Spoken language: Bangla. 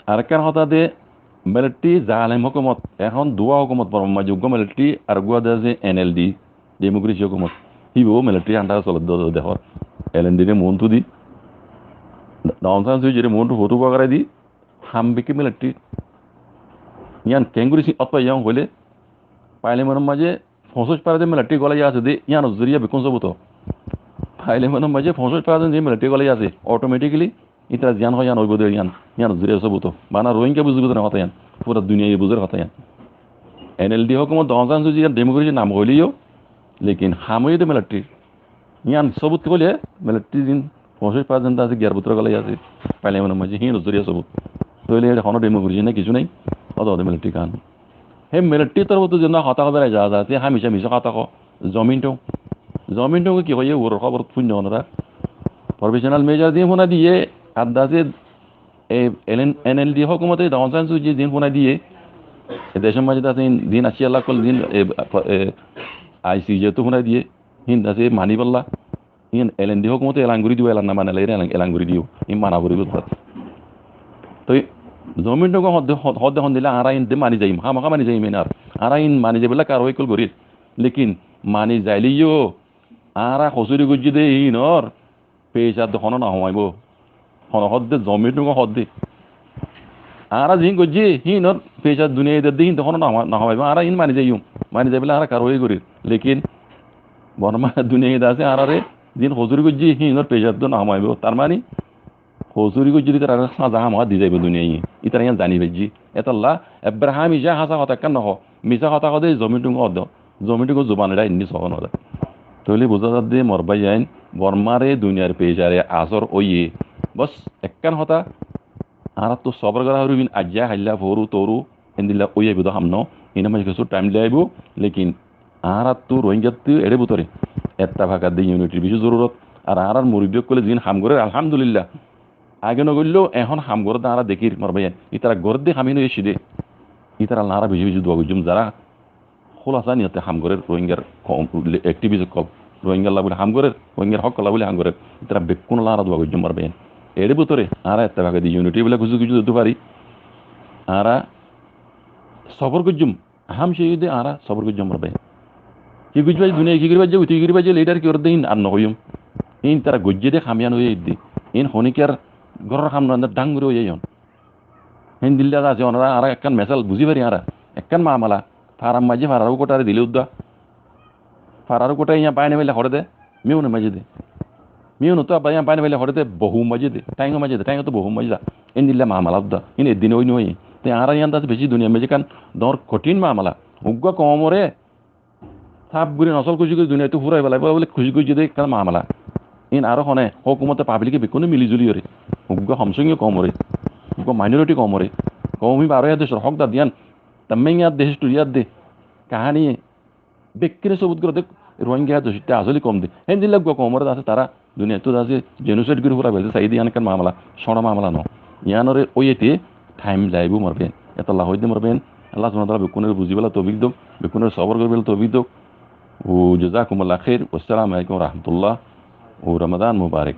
আরেকখান কথা দে মিলিটারি জালেম হুকুমত এখন দুয়া হুকুমত বর্মা যোগ্য মিলিটারি আর গুয়া দে এনএলডি ডেমোক্রেসি হুকুমত হিবো মিলিটারি আন্ডার চলত দেহর এলএনডি রে মন দি ডাউনসান সুই যে মন ফটো বাগারে দি হামবিকে মিলিটারি ইয়ান কেঙ্গুরি অত ইয়াং হইলে পার্লামেন্টের মাঝে ৫৫% মিলিটারি গলাই আছে দে ইয়ান জরিয়া বেকুন সবুত পার্লামেন্টের মাঝে ৫৫% যে মিলিটারি গলাই আছে অটোমেটিক্যালি ইতারা জ্ঞান হয় ইয়ান হইব দে ইয়ান জরিয়া সবুত বানা রোহিঙ্গা বুঝবো না কথা ইয়ান পুরো দুনিয়া বুঝের কথা ইয়ান এনএলডি হুকুমত দহজান সুজি ডেমোক্রেসি নাম হইলেও লেকিন হামই দে মিলিটারি ইয়ান সবুত বলে মিলিটারি দিন ৫৫% আছে গিয়ার বুতর গলাই আছে পার্লামেন্টের মাঝে হিন জরিয়া সবুত তৈলে এখনো ডেমোক্রেসি না কিছু নাই অত মিলিটারি কান সেই মিলিটারি তরফ যেন হতা হতাই যা যা হামিশা মিশা কথা ক জমিনটো কি হয় ওর খবর শূন্য ওনারা প্রফেশনাল মেজার দিয়ে ফোনা দিয়ে আদাসে এনএলডি হুকুমতে দহসান সুজি দিন ফোনা দিয়ে দেশের মাঝে আছে দিন ৮০ লাখ দিন আইসি যেহেতু ফোনা দিয়ে হিন আছে মানি পাল্লা হিন এলএনডি হুকুমতে এলাঙ্গুরি দিব এলান না মানে এলাঙ্গুরি দিও ই মানা করিব তো জমিনটো হদ হন দিলে আর আইন মানি যাইম হামাখা মানি যাইম আর আইন মানি যাবেলা কার হইকল করি লেকিন মানি যাইলিও আর খসুরি গুজি দে ইনর পেশার হন না হমাইব হন হদ্দে জমিনটো হদ্দে আর জিন গজি হিনর পেশার দুনিয়া দে হিন হন না হমাইব আর ইন মানি যাইম মানি যাবেলা আর কার হই করি লেকিন বর্মা দুনিয়া আছে আর দিন খসুরি গুজি হিনর পেশার না হমাইব তার মানে হজুরি যদি তারা সাজা হামা দি যাইব দুনিয়ায় ইতারা ইয়ান জানি বেজি এতাল্লা এব্রাহাম ইজা হাসা কথা কেন নহ মিছা কথা কদে জমিটুকু জোবানেরা ইন্নি সহন হলে তৈলি বোঝা যাতে মরবাই আইন বর্মারে দুনিয়ার পেজারে আসর ওইয়ে বস একখান হতা আর তো সবর করা হরিবিন আজ্ঞা হাইলা ভরু তরু এন্দিল্লা ওই আইব হামন ইনা মাঝে কিছু টাইম লাইব লেকিন আর তো রোহিঙ্গাত এড়ে বুতরে একটা ভাষা দিয়ে ইউনিটির বেশি জরুরত আর মুরব্বী করলে যিনি হাম করে আলহামদুলিল্লাহ আগে নগরলেও এখন হাম ঘর তারা দেখি মরবাই ইতারা ঘর দিয়ে হামিনো এসে দে ইতারা নারা বেশি বেশি দোয়া গুজুম যারা খোলাসা নিয়তে হাম ঘরের রোহিঙ্গার অ্যাক্টিভিস্ট কল রোহিঙ্গার বলে হাম ঘরের রোহিঙ্গার হক কলা বলে হাম ঘরের ইতারা বেকুন লারা দোয়া গুজুম মরবাই এর ভিতরে আর একটা ভাগে দিয়ে ইউনিটি বলে কিছু কিছু দিতে পারি আর সবর গুজুম হাম সেই দে আর সবর গুজুম মরবাই কি গুজবাই দুনিয়া কি করিবা যাবো তুই করিবা যে লিডার কি দিন আর নহইম ইন তারা গজ্জে দে খামিয়ান হয়ে দি ইন হনিকার ঘরের খাম ডাঙ্গুরি হয়ে যান হিন দিল্লা আছে ওনারা আর একখান মেসাল বুঝি পারি আর একখান মামালা ফারাম মাঝে ফারারও কোটারে দিলে উদ্দা ফারারও কোটায় ইয়া পায়নি বেলে হরে দে মিউনে মাঝে দে মিউন তো আবার ইয়া পায়নি বেলে হরে দে বহু মাঝে দে টাইঙ্গো মাঝে দে টাইঙ্গো তো বহু মাঝে দা ইন দিল্লা মামালা উদ্দা ইন এদিন ওই নই তাই আর ইয়ান আছে বেশি দুনিয়া মেজে কান দর কঠিন মামালা উগ্র কমরে সাপ গুড়ি নসল খুশি করে দুনিয়াতে ফুরাই পেলাই বলে খুশি খুশি দে কারণ মামালা ইন আরো হনে হকুমতে পাবলিকে বেকুনে মিলিজুলি ওরে উগ্র হমসঙ্গীয় কমরে উগ্র মাইনরিটি কমরে কমি বারো দেশের হক দা দিয়ান তাম্মেং ইয়ার দেশ টুরিয়ার দে কাহানি বেক্কিরে সবুত করে দেখ রোহিঙ্গা দোষিতে আসলে কম দে হেন দিল্লা কমরে আছে তারা দুনিয়া তো আছে জেনোসাইড করে ফুরা ফেলছে সাইদি ইয়ান কান মামলা সরা মামলা ন ইয়ানরে ওইতে টাইম যাইব মরবেন এত আল্লাহ হইতে মরবেন আল্লাহ সুবহানাহু ওয়া তাআলা বেকুনের বুঝিবেলা তৌফিক দাও বেকুনের সবর করবেলা তৌফিক দাও ও জাযাকুমুল্লাহ খাইর ওয়াসসালামু আলাইকুম ওয়া রাহমাতুল্লাহ ও রমাদান মুবারক।